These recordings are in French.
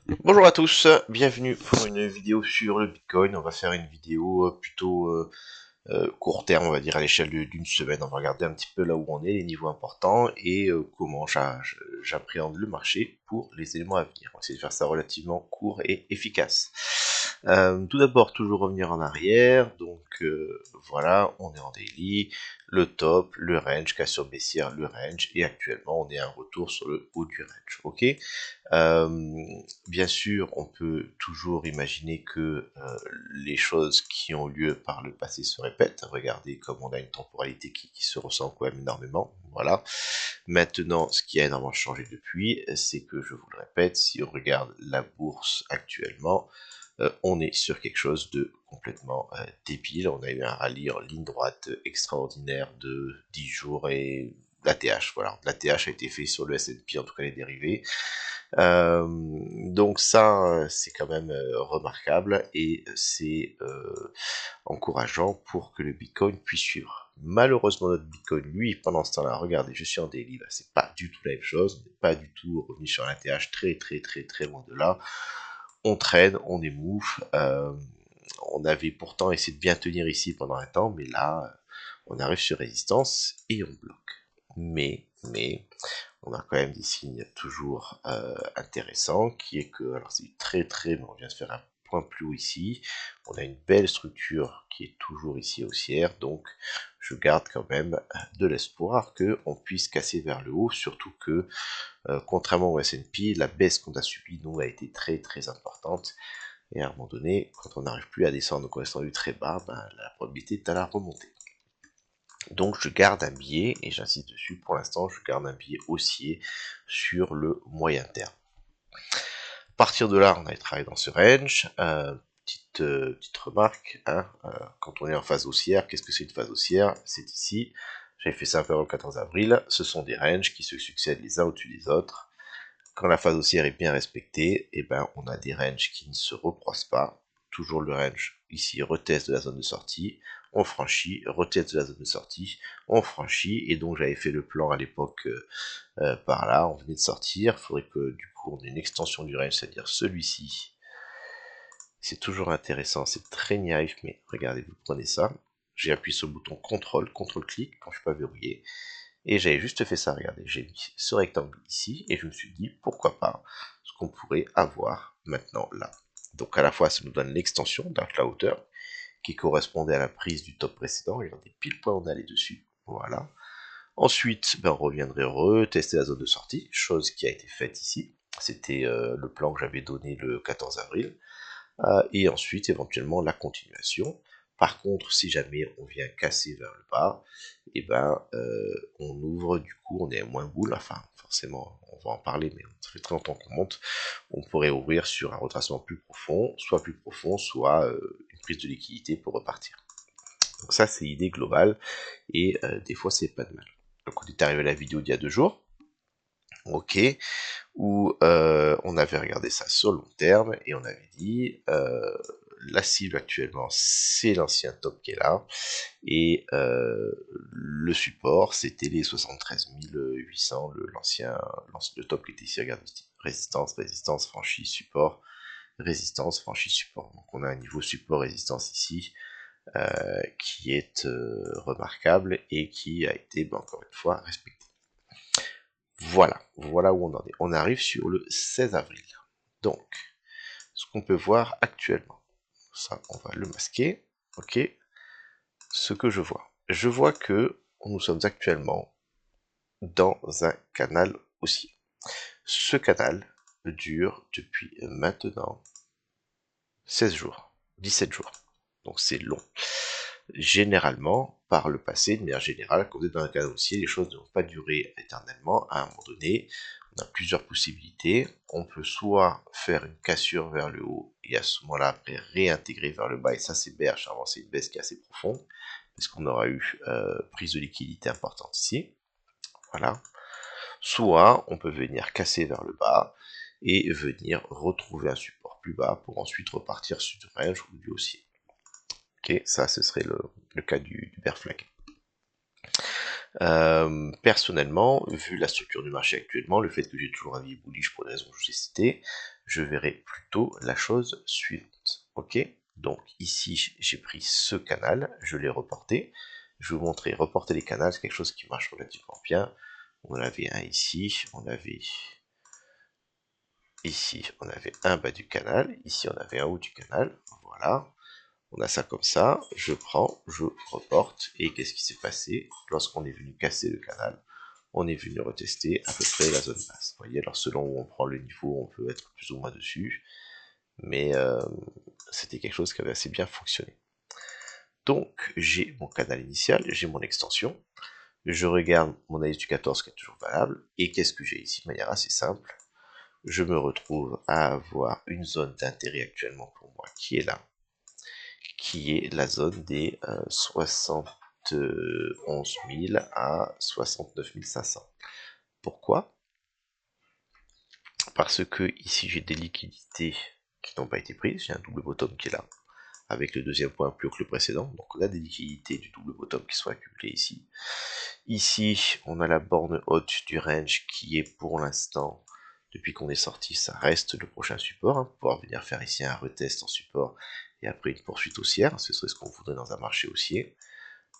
Bonjour à tous, bienvenue pour une vidéo sur le Bitcoin. On va faire une vidéo plutôt court terme, on va dire à l'échelle d'une semaine. On va regarder un petit peu là où on est, les niveaux importants et comment j'appréhende le marché pour les éléments à venir. On va essayer de faire ça relativement court et efficace. Tout d'abord, toujours revenir en arrière. Donc voilà, on est en daily, le top, le range, cassure baissière, le range, et actuellement on est à un retour sur le haut du range. Ok. euh, Bien sûr, on peut toujours imaginer que les choses qui ont lieu par le passé se répètent. Regardez comme on a une temporalité qui se ressent quand même énormément. Voilà. Maintenant, ce qui a énormément changé depuis, c'est que, je vous le répète, si on regarde la bourse actuellement, on est sur quelque chose de complètement débile. On a eu un rallye en ligne droite extraordinaire de 10 jours et l'ATH, voilà. L'ATH a été fait sur le S&P, en tout cas les dérivés. Donc ça, c'est quand même remarquable et c'est encourageant pour que le Bitcoin puisse suivre. Malheureusement, notre Bitcoin, lui, pendant ce temps-là, regardez, je suis en daily, là, c'est pas du tout la même chose, on n'est pas du tout revenu sur l'ATH, très loin de là. On traîne, on est mouf, on avait pourtant essayé de bien tenir ici pendant un temps, mais là, on arrive sur résistance et on bloque. Mais, on a quand même des signes toujours intéressants, qui est que, alors c'est très, mais on vient de faire un point plus haut ici, on a une belle structure qui est toujours ici haussière, donc je garde quand même de l'espoir qu'on puisse casser vers le haut, surtout que, contrairement au S&P, la baisse qu'on a subie, nous, a été très importante, et à un moment donné, quand on n'arrive plus à descendre, quand on est très bas, ben, la probabilité est à la remontée. Donc je garde un biais, et j'insiste dessus, pour l'instant je garde un biais haussier sur le moyen terme. À partir de là, on a travaillé dans ce range. Petite remarque, hein, quand on est en phase haussière, qu'est-ce que c'est une phase haussière? C'est ici, j'avais fait ça un peu le 14 avril, ce sont des ranges qui se succèdent les uns au-dessus des autres. Quand la phase haussière est bien respectée, et ben, on a des ranges qui ne se recroisent pas. Toujours le range, ici, retest de la zone de sortie, on franchit, retest de la zone de sortie, on franchit, et donc j'avais fait le plan à l'époque par là, on venait de sortir, il faudrait que du coup on ait une extension du range, c'est-à-dire celui-ci. C'est toujours intéressant, c'est très naïf, mais regardez, vous prenez ça, j'ai appuyé sur le bouton CTRL-clic quand je suis pas verrouillé, et j'avais juste fait ça, regardez, j'ai mis ce rectangle ici, et je me suis dit, pourquoi pas, ce qu'on pourrait avoir maintenant là. Donc à la fois, ça nous donne l'extension d'un la hauteur, qui correspondait à la prise du top précédent, regardez, pile point on allait dessus, voilà. Ensuite, ben, on reviendrait retester la zone de sortie, chose qui a été faite ici. C'était le plan que j'avais donné le 14 avril. Et ensuite, éventuellement, la continuation. Par contre, si jamais on vient casser vers le bas, et ben, on ouvre, du coup, on est à moins boule, enfin, forcément, on va en parler, mais ça fait très longtemps qu'on monte, on pourrait ouvrir sur un retracement plus profond, soit une prise de liquidité pour repartir. Donc ça, c'est l'idée globale, et des fois, c'est pas de mal. Donc on est arrivé à la vidéo d'il y a 2 jours, ok, où on avait regardé ça sur le long terme, et on avait dit, la cible actuellement, c'est l'ancien top qui est là, et le support, c'était les 73 800, le top qui était ici, regardez, résistance, franchise, support, résistance, franchise, support. Donc on a un niveau support, résistance ici, qui est remarquable et qui a été, ben, encore une fois, respecté. Voilà où on en est. On arrive sur le 16 avril. Donc, ce qu'on peut voir actuellement, ça, on va le masquer, ok. Ce que je vois que nous sommes actuellement dans un canal haussier. Ce canal dure depuis maintenant 16 jours, 17 jours. Donc c'est long. Généralement, par le passé, de manière générale, quand vous êtes dans un cadre haussier, les choses ne vont pas durer éternellement. À un moment donné, on a plusieurs possibilités. On peut soit faire une cassure vers le haut et à ce moment-là, après, réintégrer vers le bas. Et ça, c'est bearish. Avant, c'est une baisse qui est assez profonde, puisqu'on aura eu prise de liquidité importante ici. Voilà. Soit on peut venir casser vers le bas et venir retrouver un support plus bas pour ensuite repartir sur du range ou du haussier. Ok, ça ce serait le cas du bear flag. Personnellement, vu la structure du marché actuellement, le fait que j'ai toujours un avis bullish pour les raisons que j'ai citées, je verrai plutôt la chose suivante. Ok, donc ici j'ai pris ce canal, je l'ai reporté. Je vais vous montrer reporter les canaux, c'est quelque chose qui marche relativement bien. On en avait un ici, on avait ici, on avait un bas du canal, ici on avait un haut du canal, voilà. On a ça comme ça, je prends, je reporte, et qu'est-ce qui s'est passé? Lorsqu'on est venu casser le canal, on est venu retester à peu près la zone basse. Vous voyez, alors selon où on prend le niveau, on peut être plus ou moins dessus, mais c'était quelque chose qui avait assez bien fonctionné. Donc j'ai mon canal initial, j'ai mon extension, je regarde mon analyse du 14 qui est toujours valable, et qu'est-ce que j'ai ici de manière assez simple? Je me retrouve à avoir une zone d'intérêt actuellement pour moi qui est là, qui est la zone des 71 000 à 69 500. Pourquoi? Parce que ici j'ai des liquidités qui n'ont pas été prises, j'ai un double bottom qui est là, avec le deuxième point plus haut que le précédent, donc on a des liquidités du double bottom qui sont accumulées ici. Ici, on a la borne haute du range qui est pour l'instant, depuis qu'on est sorti, ça reste le prochain support, hein, pour pouvoir venir faire ici un retest en support et après une poursuite haussière, ce serait ce qu'on voudrait dans un marché haussier.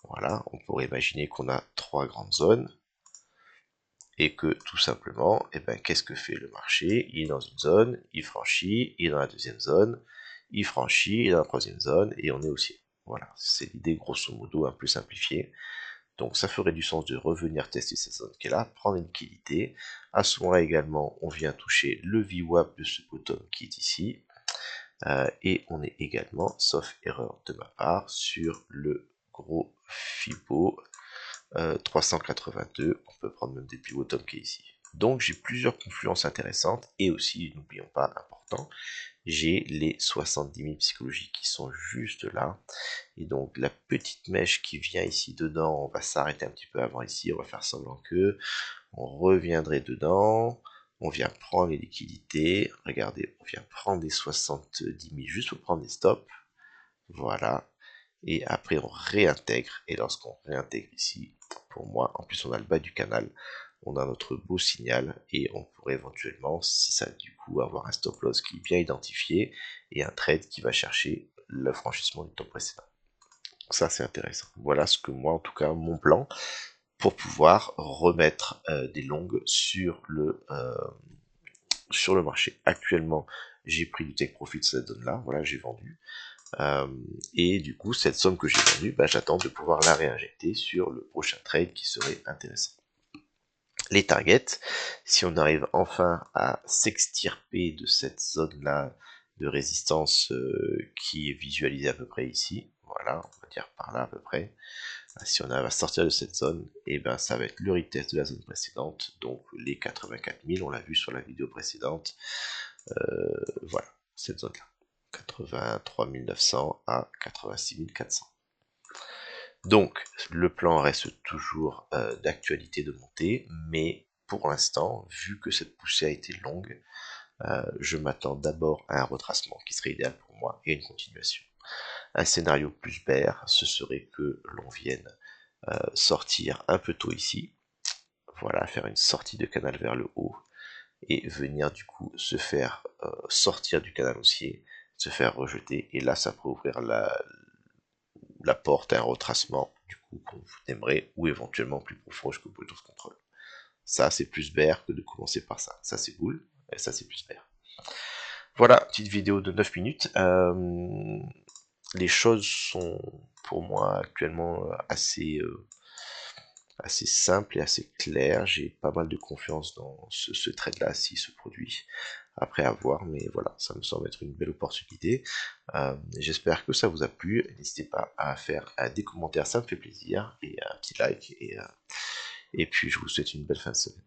Voilà, on pourrait imaginer qu'on a trois grandes zones et que tout simplement, eh ben, qu'est-ce que fait le marché? Il est dans une zone, il franchit, il est dans la deuxième zone, il franchit, il est dans la troisième zone et on est haussier. Voilà, c'est l'idée grosso modo un peu simplifiée. Donc ça ferait du sens de revenir tester cette zone qui est là, prendre une liquidité. À ce moment-là également, on vient toucher le VWAP de ce bottom qui est ici. Et on est également, sauf erreur de ma part, sur le gros Fibo 382. On peut prendre même des plus bottom qui est ici. Donc j'ai plusieurs confluences intéressantes. Et aussi, n'oublions pas, important, j'ai les 70 000 psychologiques qui sont juste là. Et donc la petite mèche qui vient ici dedans, on va s'arrêter un petit peu avant ici, on va faire semblant que, on reviendrait dedans, on vient prendre les liquidités, regardez, on vient prendre les 70 000 juste pour prendre des stops, voilà, et après on réintègre, et lorsqu'on réintègre ici, pour moi, en plus on a le bas du canal, on a notre beau signal, et on pourrait éventuellement, si ça du coup, avoir un stop loss qui est bien identifié, et un trade qui va chercher le franchissement du temps précédent. Ça c'est intéressant. Voilà ce que moi, en tout cas, mon plan pour pouvoir remettre des longues sur le marché. Actuellement, j'ai pris du take profit de cette zone-là, voilà, j'ai vendu. Et du coup, cette somme que j'ai vendue, bah, j'attends de pouvoir la réinjecter sur le prochain trade qui serait intéressant. Les targets, si on arrive enfin à s'extirper de cette zone-là de résistance qui est visualisée à peu près ici, voilà, on va dire par là à peu près, si on arrive à sortir de cette zone, et ben ça va être le retest de la zone précédente, donc les 84 000, on l'a vu sur la vidéo précédente, voilà, cette zone-là, 83 900 à 86 400. Donc, le plan reste toujours d'actualité de montée, mais pour l'instant, vu que cette poussée a été longue, je m'attends d'abord à un retracement qui serait idéal pour moi et une continuation. Un scénario plus bear, ce serait que l'on vienne sortir un peu tôt ici, voilà, faire une sortie de canal vers le haut, et venir du coup se faire sortir du canal haussier, se faire rejeter, et là ça peut ouvrir la porte à un retracement du coup qu'on aimerait, ou éventuellement plus profond que point of control. Ça c'est plus bear que de commencer par ça. Ça c'est bull, et ça c'est plus bear. Voilà, petite vidéo de 9 minutes. Les choses sont pour moi actuellement assez simple et assez clair. J'ai pas mal de confiance dans ce trade-là s'il se produit. Après à voir, mais voilà, ça me semble être une belle opportunité. J'espère que ça vous a plu. N'hésitez pas à faire des commentaires, ça me fait plaisir, et un petit like. Et puis je vous souhaite une belle fin de semaine.